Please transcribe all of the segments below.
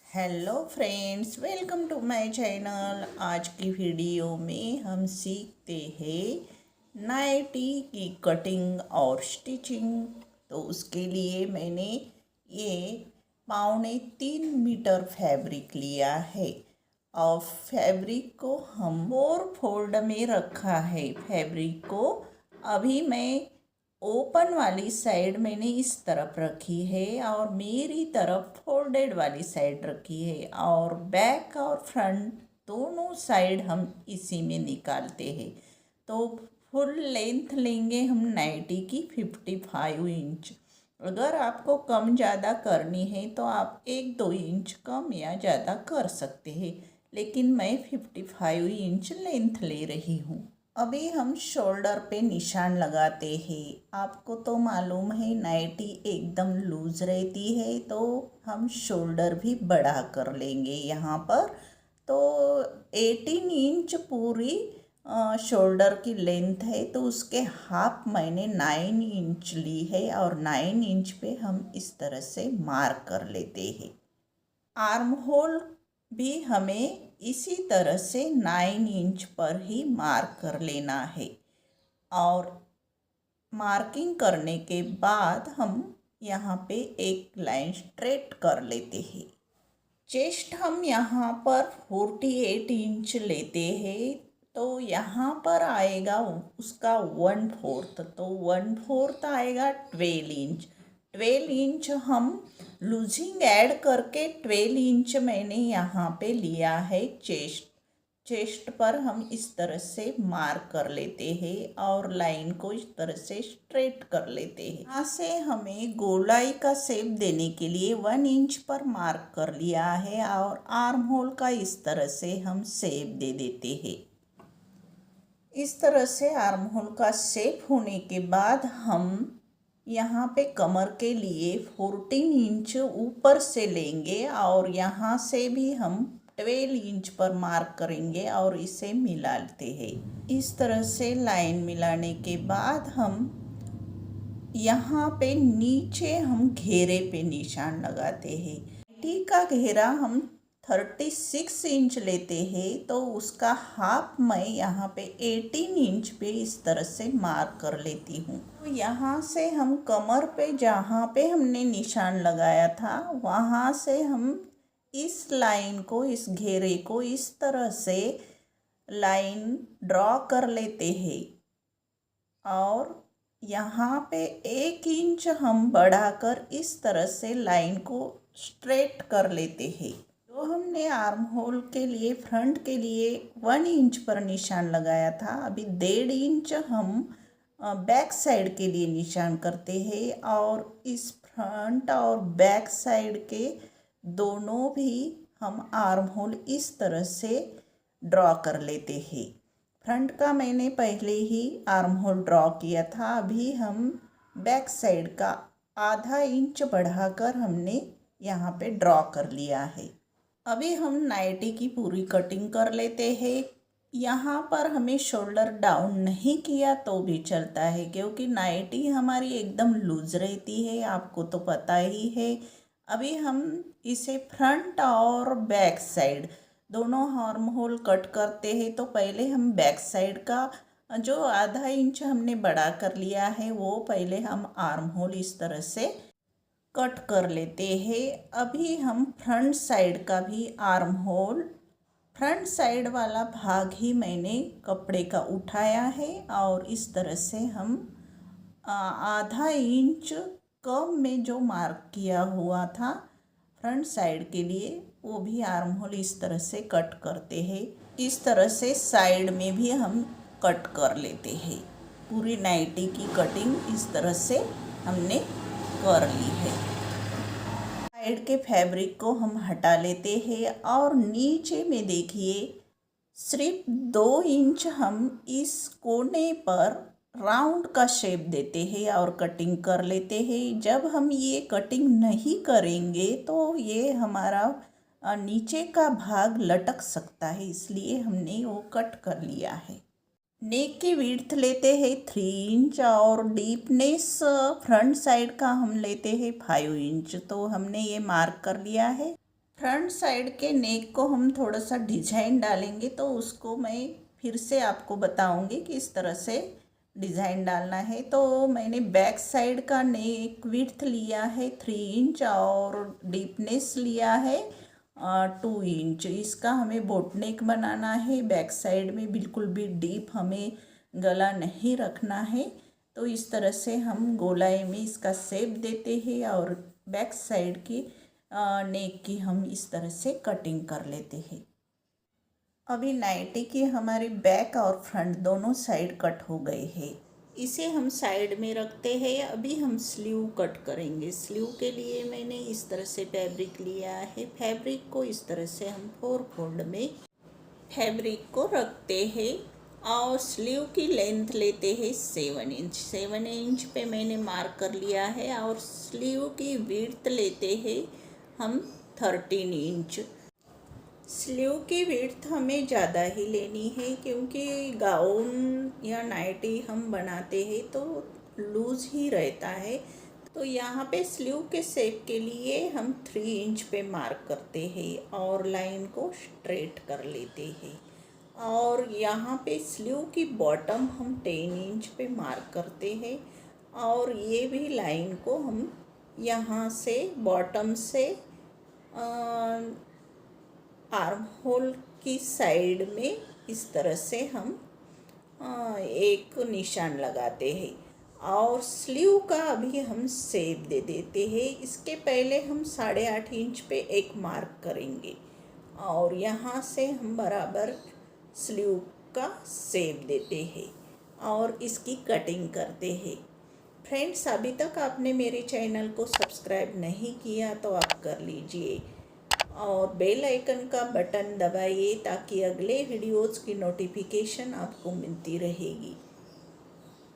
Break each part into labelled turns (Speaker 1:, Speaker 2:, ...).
Speaker 1: Hello friends, welcome to my channel. आज की video में हम सीखते हैं नाइटी की कटिंग और स्टिचिंग। तो उसके लिए मैंने ये 3.25 मीटर फैब्रिक लिया है और फैब्रिक को हम 4 फोल्ड में रखा है। फैब्रिक को अभी मैं ओपन वाली साइड मैंने इस तरफ रखी है और मेरी तरफ फोल्डेड वाली साइड रखी है, और बैक और फ्रंट दोनों साइड हम इसी में निकालते हैं। तो फुल लेंथ लेंगे हम नाइटी की 55 इंच। अगर आपको कम ज़्यादा करनी है तो आप 1-2 इंच कम या ज़्यादा कर सकते हैं, लेकिन मैं 55 इंच लेंथ ले रही हूँ। अभी हम शोल्डर पे निशान लगाते हैं। आपको तो मालूम है नाइटी एकदम लूज रहती है, तो हम शोल्डर भी बढ़ा कर लेंगे यहाँ पर। तो 18 इंच पूरी शोल्डर की लेंथ है, तो उसके हाफ मैंने 9 इंच ली है और 9 इंच पे हम इस तरह से मार्क कर लेते हैं। आर्म होल भी हमें इसी तरह से 9 इंच पर ही मार्क कर लेना है, और मार्किंग करने के बाद हम यहाँ पे एक लाइन स्ट्रेट कर लेते हैं। चेस्ट हम यहाँ पर 48 इंच लेते हैं, तो यहाँ पर आएगा उसका 1/4, तो 1/4 आएगा 12 इंच। 12 इंच हम लूजिंग ऐड करके 12 इंच मैंने यहाँ पे लिया है। चेस्ट पर हम इस तरह से मार्क कर लेते हैं और लाइन को इस तरह से स्ट्रेट कर लेते हैं। यहाँ से हमें गोलाई का शेप देने के लिए 1 इंच पर मार्क कर लिया है, और आर्म होल का इस तरह से हम शेप दे देते हैं। इस तरह से आर्म होल का शेप होने के बाद हम यहाँ पे कमर के लिए 14 इंच ऊपर से लेंगे, और यहाँ से भी हम 12 इंच पर मार्क करेंगे और इसे मिलाते हैं। इस तरह से लाइन मिलाने के बाद हम यहाँ पे नीचे हम घेरे पे निशान लगाते हैं। नाइटी का घेरा हम 36 इंच लेते हैं, तो उसका हाफ मैं यहाँ पे 18 इंच पे इस तरह से मार्क कर लेती हूँ। तो यहाँ से हम कमर पे जहाँ पे हमने निशान लगाया था वहाँ से हम इस लाइन को, इस घेरे को इस तरह से लाइन ड्रॉ कर लेते हैं, और यहाँ पे 1 इंच हम बढ़ाकर इस तरह से लाइन को स्ट्रेट कर लेते हैं। जो हमने आर्म होल के लिए फ्रंट के लिए 1 इंच पर निशान लगाया था, अभी 1.5 इंच हम बैक साइड के लिए निशान करते हैं, और इस फ्रंट और बैक साइड के दोनों भी हम आर्म होल इस तरह से ड्रॉ कर लेते हैं। फ्रंट का मैंने पहले ही आर्म होल ड्रॉ किया था, अभी हम बैक साइड का आधा इंच बढ़ाकर हमने यहाँ पे ड्रॉ कर लिया है। अभी हम नाइटी की पूरी कटिंग कर लेते हैं। यहाँ पर हमें शोल्डर डाउन नहीं किया तो भी चलता है, क्योंकि नाइटी हमारी एकदम लूज रहती है, आपको तो पता ही है। अभी हम इसे फ्रंट और बैक साइड दोनों आर्म होल कट करते हैं। तो पहले हम बैक साइड का जो आधा इंच हमने बढ़ा कर लिया है, वो पहले हम आर्म होल इस तरह से कट कर लेते हैं। अभी हम फ्रंट साइड का भी आर्म होल, फ्रंट साइड वाला भाग ही मैंने कपड़े का उठाया है, और इस तरह से हम आधा इंच कम में जो मार्क किया हुआ था फ्रंट साइड के लिए, वो भी आर्म होल इस तरह से कट करते हैं। इस तरह से साइड में भी हम कट कर लेते हैं। पूरी नाइटी की कटिंग इस तरह से हमने कर ली है। साइड के फैब्रिक को हम हटा लेते हैं, और नीचे में देखिए सिर्फ 2 इंच हम इस कोने पर राउंड का शेप देते हैं और कटिंग कर लेते हैं। जब हम ये कटिंग नहीं करेंगे तो ये हमारा नीचे का भाग लटक सकता है, इसलिए हमने वो कट कर लिया है। नेक की विड्थ लेते हैं 3 इंच, और डीपनेस फ्रंट साइड का हम लेते हैं 5 इंच। तो हमने ये मार्क कर लिया है। फ्रंट साइड के नेक को हम थोड़ा सा डिजाइन डालेंगे, तो उसको मैं फिर से आपको बताऊंगी कि इस तरह से डिज़ाइन डालना है। तो मैंने बैक साइड का नेक विड्थ लिया है 3 इंच और डीपनेस लिया है 2 इंच। इसका हमें बोट नेक बनाना है। बैक साइड में बिल्कुल भी डीप हमें गला नहीं रखना है। तो इस तरह से हम गोलाई में इसका शेप देते हैं और बैक साइड की नेक की हम इस तरह से कटिंग कर लेते हैं। अभी नाइटी की हमारी बैक और फ्रंट दोनों साइड कट हो गए हैं। इसे हम साइड में रखते हैं। अभी हम स्लीव कट करेंगे। स्लीव के लिए मैंने इस तरह से फैब्रिक लिया है। फैब्रिक को इस तरह से हम 4 फोल्ड में फैब्रिक को रखते हैं और स्लीव की लेंथ लेते हैं 7 इंच। 7 इंच पे मैंने मार्क कर लिया है और स्लीव की विड्थ लेते हैं हम 13 इंच। स्लीव की विड्थ हमें ज़्यादा ही लेनी है क्योंकि गाउन या नाइटी हम बनाते हैं तो लूज़ ही रहता है। तो यहाँ पे स्लीव के शेप के लिए हम 3 इंच पे मार्क करते हैं और लाइन को स्ट्रेट कर लेते हैं। और यहाँ पे स्लीव की बॉटम हम 10 इंच पे मार्क करते हैं और ये भी लाइन को हम यहाँ से बॉटम से आर्म होल की साइड में इस तरह से हम एक निशान लगाते हैं और स्लीव का अभी हम शेप दे देते हैं। इसके पहले हम 8.5 इंच पे एक मार्क करेंगे और यहाँ से हम बराबर स्लीव का शेप देते हैं और इसकी कटिंग करते हैं। फ्रेंड्स, अभी तक आपने मेरे चैनल को सब्सक्राइब नहीं किया तो आप कर लीजिए और बेल आइकन का बटन दबाइए ताकि अगले वीडियोज़ की नोटिफिकेशन आपको मिलती रहेगी।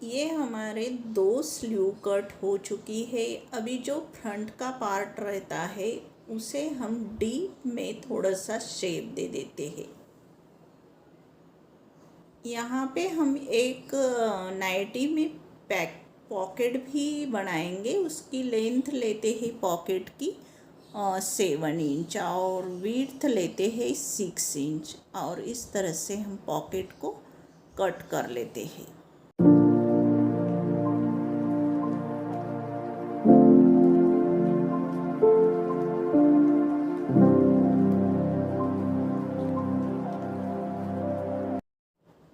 Speaker 1: ये हमारे 2 स्लीव कट हो चुकी है। अभी जो फ्रंट का पार्ट रहता है उसे हम डीप में थोड़ा सा शेप दे देते हैं। यहाँ पे हम एक नाइटी में पॉकेट भी बनाएंगे। उसकी लेंथ लेते हैं पॉकेट की 7 इंच और विड्थ लेते हैं 6 इंच और इस तरह से हम पॉकेट को कट कर लेते हैं।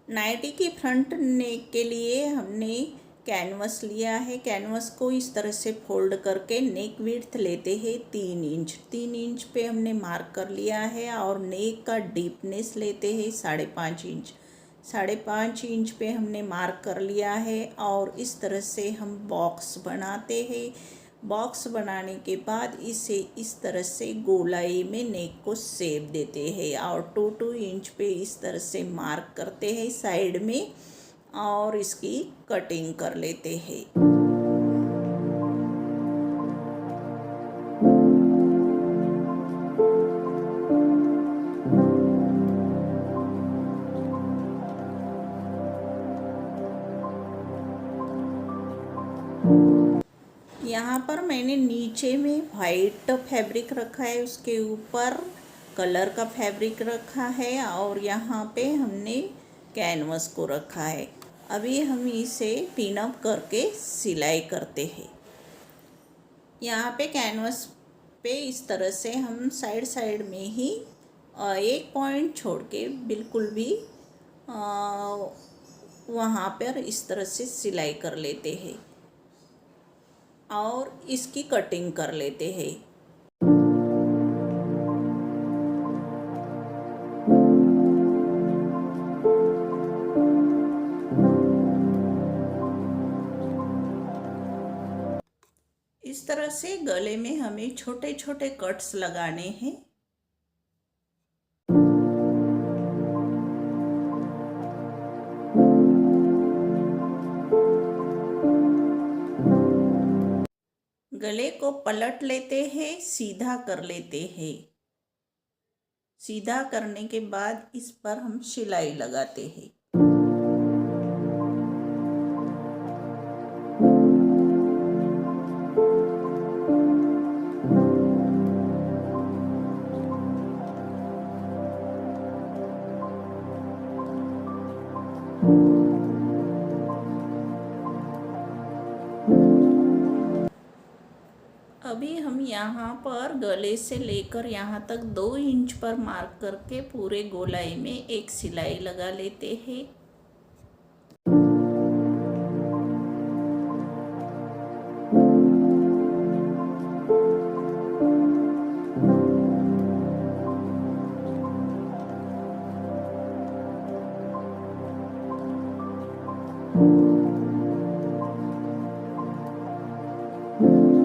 Speaker 1: नाइटी की फ्रंट नेक के लिए हमने कैनवस लिया है। कैनवस को इस तरह से फोल्ड करके नेक विड्थ लेते हैं 3 इंच। 3 इंच पे हमने मार्क कर लिया है और नेक का डीपनेस लेते हैं 5.5 इंच। 5.5 इंच पे हमने मार्क कर लिया है और इस तरह से हम बॉक्स बनाते हैं। बॉक्स बनाने के बाद इसे इस तरह से गोलाई में नेक को शेप देते हैं और 2 इंच पे इस तरह से मार्क करते हैं साइड में और इसकी कटिंग कर लेते हैं। यहाँ पर मैंने नीचे में वाइट फैब्रिक रखा है, उसके ऊपर कलर का फैब्रिक रखा है और यहाँ पे हमने कैनवस को रखा है। अभी हम इसे पिन अप करके सिलाई करते हैं। यहाँ पे कैनवस पे इस तरह से हम साइड साइड में ही एक पॉइंट छोड़ के बिल्कुल भी वहाँ पर इस तरह से सिलाई कर लेते हैं और इसकी कटिंग कर लेते हैं। इस तरह से गले में हमें छोटे छोटे कट्स लगाने हैं। गले को पलट लेते हैं, सीधा कर लेते हैं। सीधा करने के बाद इस पर हम सिलाई लगाते हैं। अभी हम यहाँ पर गले से लेकर यहाँ तक 2 इंच पर मार्क करके पूरे गोलाई में एक सिलाई लगा लेते हैं।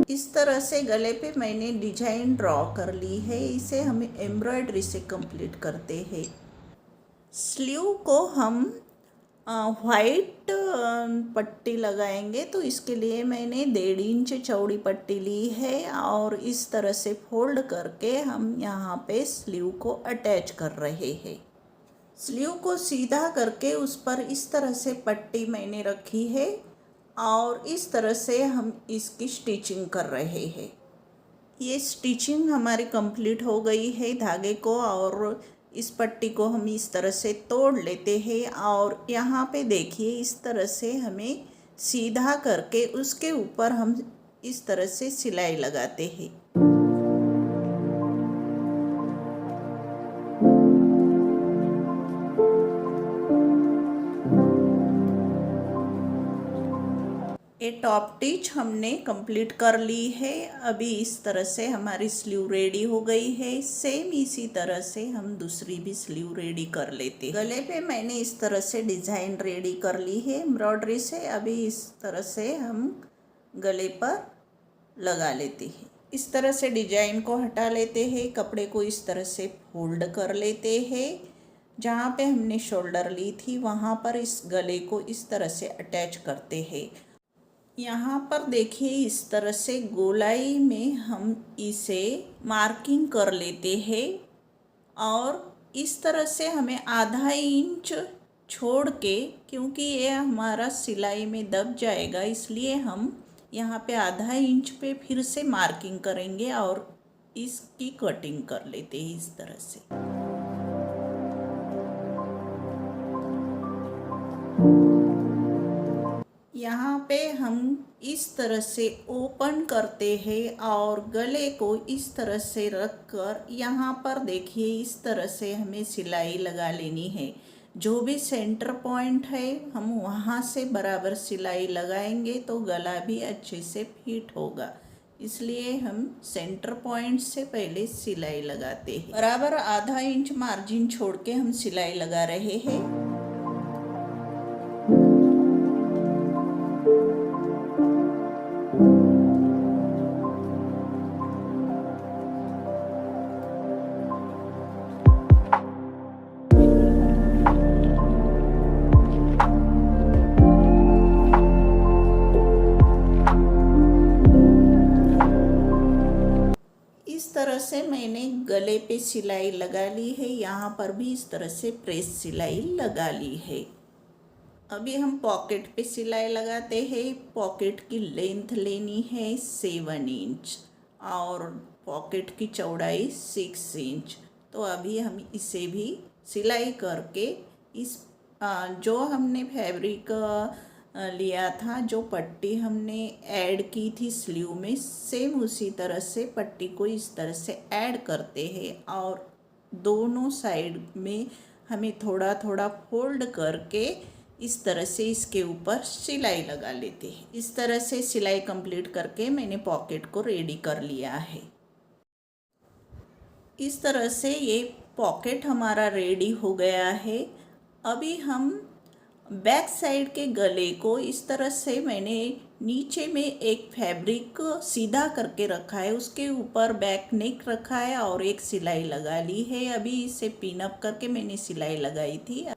Speaker 1: इस तरह से गले पे मैंने डिजाइन ड्रॉ कर ली है। इसे हम एम्ब्रॉयडरी से कंप्लीट करते हैं। स्लीव को हम वाइट पट्टी लगाएंगे, तो इसके लिए मैंने 1.5 इंच चौड़ी पट्टी ली है और इस तरह से फोल्ड करके हम यहाँ पे स्लीव को अटैच कर रहे हैं। स्लीव को सीधा करके उस पर इस तरह से पट्टी मैंने रखी है और इस तरह से हम इसकी स्टिचिंग कर रहे हैं। ये स्टिचिंग हमारी कंप्लीट हो गई है धागे को, और इस पट्टी को हम इस तरह से तोड़ लेते हैं और यहाँ पे देखिए इस तरह से हमें सीधा करके उसके ऊपर हम इस तरह से सिलाई लगाते हैं। ये टॉप टिच हमने कंप्लीट कर ली है। अभी इस तरह से हमारी स्लीव रेडी हो गई है। सेम इसी तरह से हम दूसरी भी स्लीव रेडी कर लेते हैं। गले पे मैंने इस तरह से डिज़ाइन रेडी कर ली है एम्ब्रॉयडरी से। अभी इस तरह से हम गले पर लगा लेते हैं। इस तरह से डिजाइन को हटा लेते हैं। कपड़े को इस तरह से फोल्ड कर लेते हैं। जहाँ पे हमने शोल्डर ली थी वहाँ पर इस गले को इस तरह से अटैच करते हैं। यहाँ पर देखिए इस तरह से गोलाई में हम इसे मार्किंग कर लेते हैं और इस तरह से हमें आधा इंच छोड़ के, क्योंकि ये हमारा सिलाई में दब जाएगा इसलिए हम यहाँ पे आधा इंच पे फिर से मार्किंग करेंगे और इसकी कटिंग कर लेते हैं इस तरह से। यहाँ पे हम इस तरह से ओपन करते हैं और गले को इस तरह से रख कर यहाँ पर देखिए इस तरह से हमें सिलाई लगा लेनी है। जो भी सेंटर पॉइंट है हम वहाँ से बराबर सिलाई लगाएंगे तो गला भी अच्छे से फिट होगा, इसलिए हम सेंटर पॉइंट से पहले सिलाई लगाते हैं। बराबर आधा इंच मार्जिन छोड़ के हम सिलाई लगा रहे हैं। इस तरह से मैंने गले पे सिलाई लगा ली है। यहाँ पर भी इस तरह से प्रेस सिलाई लगा ली है। अभी हम पॉकेट पे सिलाई लगाते हैं। पॉकेट की लेंथ लेनी है 7 इंच और पॉकेट की चौड़ाई 6 इंच। तो अभी हम इसे भी सिलाई करके इस जो हमने फैब्रिक लिया था, जो पट्टी हमने ऐड की थी स्लीव में, सेम उसी तरह से पट्टी को इस तरह से ऐड करते हैं और दोनों साइड में हमें थोड़ा थोड़ा फोल्ड करके इस तरह से इसके ऊपर सिलाई लगा लेते हैं। इस तरह से सिलाई कंप्लीट करके मैंने पॉकेट को रेडी कर लिया है। इस तरह से ये पॉकेट हमारा रेडी हो गया है। अभी हम बैक साइड के गले को इस तरह से मैंने नीचे में एक फैब्रिक सीधा करके रखा है, उसके ऊपर बैक नेक रखा है और एक सिलाई लगा ली है। अभी इसे पिन अप करके मैंने सिलाई लगाई थी।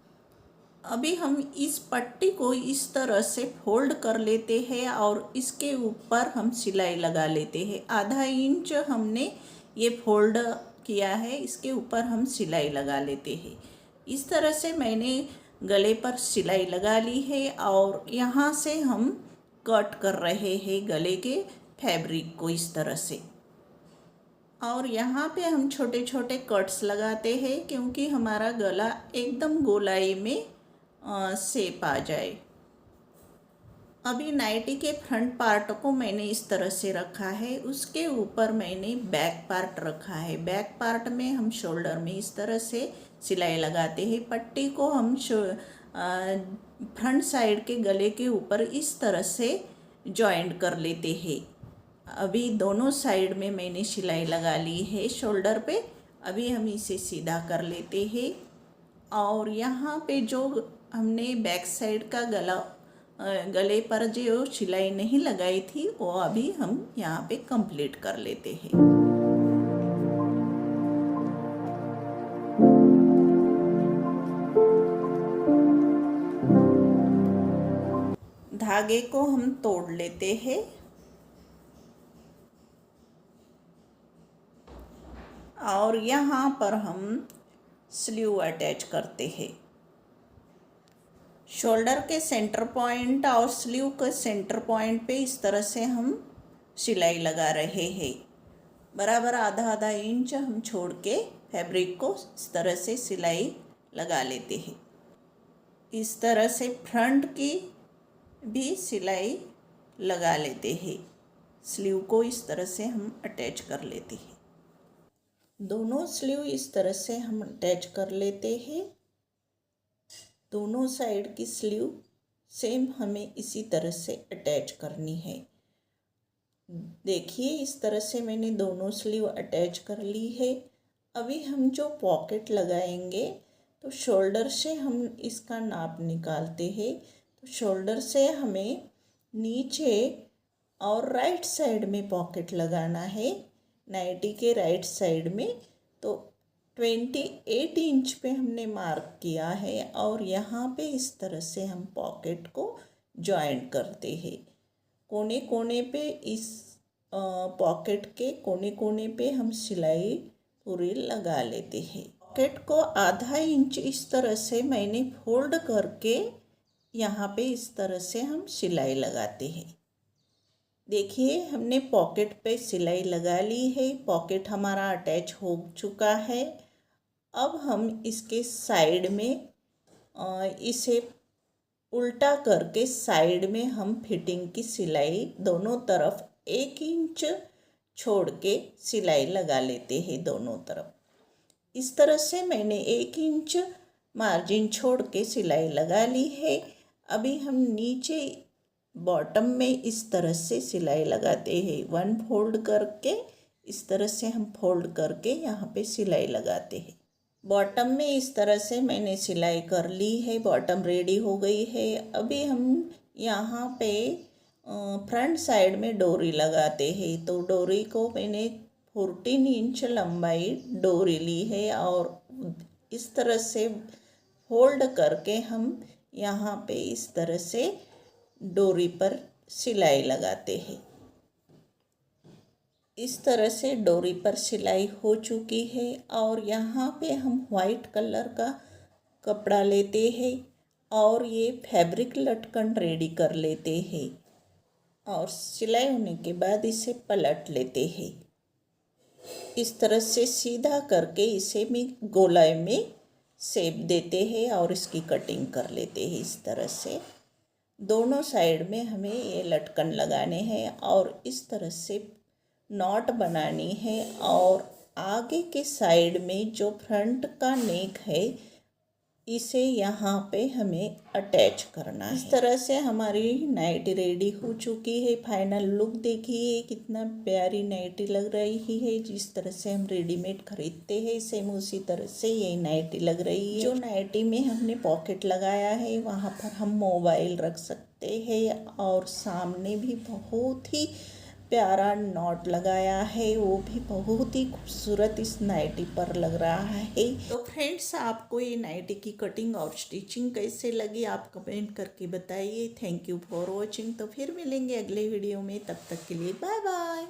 Speaker 1: अभी हम इस पट्टी को इस तरह से फोल्ड कर लेते हैं और इसके ऊपर हम सिलाई लगा लेते हैं। आधा इंच हमने ये फोल्ड किया है, इसके ऊपर हम सिलाई लगा लेते हैं। इस तरह से मैंने गले पर सिलाई लगा ली है और यहाँ से हम कट कर रहे हैं गले के फैब्रिक को इस तरह से। और यहाँ पे हम छोटे छोटे कट्स लगाते हैं क्योंकि हमारा गला एकदम गोलाई में शेप आ जाए। अभी नाइटी के फ्रंट पार्ट को मैंने इस तरह से रखा है, उसके ऊपर मैंने बैक पार्ट रखा है। बैक पार्ट में हम शोल्डर में इस तरह से सिलाई लगाते हैं। पट्टी को हम फ्रंट साइड के गले के ऊपर इस तरह से जॉइंट कर लेते हैं। अभी दोनों साइड में मैंने सिलाई लगा ली है शोल्डर पे। अभी हम इसे सीधा कर लेते हैं और यहाँ पे जो हमने बैक साइड का गले पर जो सिलाई नहीं लगाई थी वो अभी हम यहाँ पे कंप्लीट कर लेते हैं। धागे को हम तोड़ लेते हैं और यहाँ पर हम स्लीव अटैच करते हैं। शोल्डर के सेंटर पॉइंट और स्लीव के सेंटर पॉइंट पे इस तरह से हम सिलाई लगा रहे हैं। बराबर आधा आधा इंच हम छोड़ के फैब्रिक को इस तरह से सिलाई लगा लेते हैं। इस तरह से फ्रंट की भी सिलाई लगा लेते हैं। स्लीव को इस तरह से हम अटैच कर लेते हैं। दोनों स्लीव इस तरह से हम अटैच कर लेते हैं। दोनों साइड की स्लीव सेम हमें इसी तरह से अटैच करनी है। देखिए इस तरह से मैंने दोनों स्लीव अटैच कर ली है। अभी हम जो पॉकेट लगाएंगे तो शोल्डर से हम इसका नाप निकालते हैं। तो शोल्डर से हमें नीचे और राइट साइड में पॉकेट लगाना है, नाइटी के राइट साइड में। तो 28 इंच पे हमने मार्क किया है और यहाँ पे इस तरह से हम पॉकेट को जॉइंट करते हैं। कोने कोने पे इस पॉकेट के कोने कोने पे हम सिलाई पूरी लगा लेते हैं। पॉकेट को आधा इंच इस तरह से मैंने फोल्ड करके यहाँ पे इस तरह से हम सिलाई लगाते हैं। देखिए हमने पॉकेट पे सिलाई लगा ली है। पॉकेट हमारा अटैच हो चुका है। अब हम इसके साइड में इसे उल्टा करके साइड में हम फिटिंग की सिलाई दोनों तरफ 1 इंच छोड़ के सिलाई लगा लेते हैं दोनों तरफ। इस तरह से मैंने 1 इंच मार्जिन छोड़ के सिलाई लगा ली है। अभी हम नीचे बॉटम में इस तरह से सिलाई लगाते हैं। 1 फोल्ड करके इस तरह से हम फोल्ड करके यहाँ पे सिलाई लगाते हैं। बॉटम में इस तरह से मैंने सिलाई कर ली है। बॉटम रेडी हो गई है। अभी हम यहाँ पे फ्रंट साइड में डोरी लगाते हैं। तो डोरी को मैंने 14 इंच लंबाई डोरी ली है और इस तरह से फोल्ड करके हम यहाँ पे इस तरह से डोरी पर सिलाई लगाते हैं। इस तरह से डोरी पर सिलाई हो चुकी है और यहाँ पे हम वाइट कलर का कपड़ा लेते हैं और ये फैब्रिक लटकन रेडी कर लेते हैं और सिलाई होने के बाद इसे पलट लेते हैं। इस तरह से सीधा करके इसे भी गोलाई में शेप देते हैं और इसकी कटिंग कर लेते हैं। इस तरह से दोनों साइड में हमें ये लटकन लगाने हैं और इस तरह से नॉट बनानी है और आगे के साइड में जो फ्रंट का नेक है इसे यहाँ पे हमें अटैच करना है। इस तरह से हमारी नाइटी रेडी हो चुकी है। फाइनल लुक देखिए कितना प्यारी नाइटी लग रही है। जिस तरह से हम रेडीमेड खरीदते हैं सेम उसी तरह से ये नाइटी लग रही है। जो नाइटी में हमने पॉकेट लगाया है वहाँ पर हम मोबाइल रख सकते हैं और सामने भी बहुत ही प्यारा नॉट लगाया है, वो भी बहुत ही खूबसूरत इस नाइटी पर लग रहा है। तो फ्रेंड्स आपको ये नाइटी की कटिंग और स्टिचिंग कैसे लगी आप कमेंट करके बताइए। Thank you for watching. तो फिर मिलेंगे अगले वीडियो में, तब तक के लिए बाय बाय।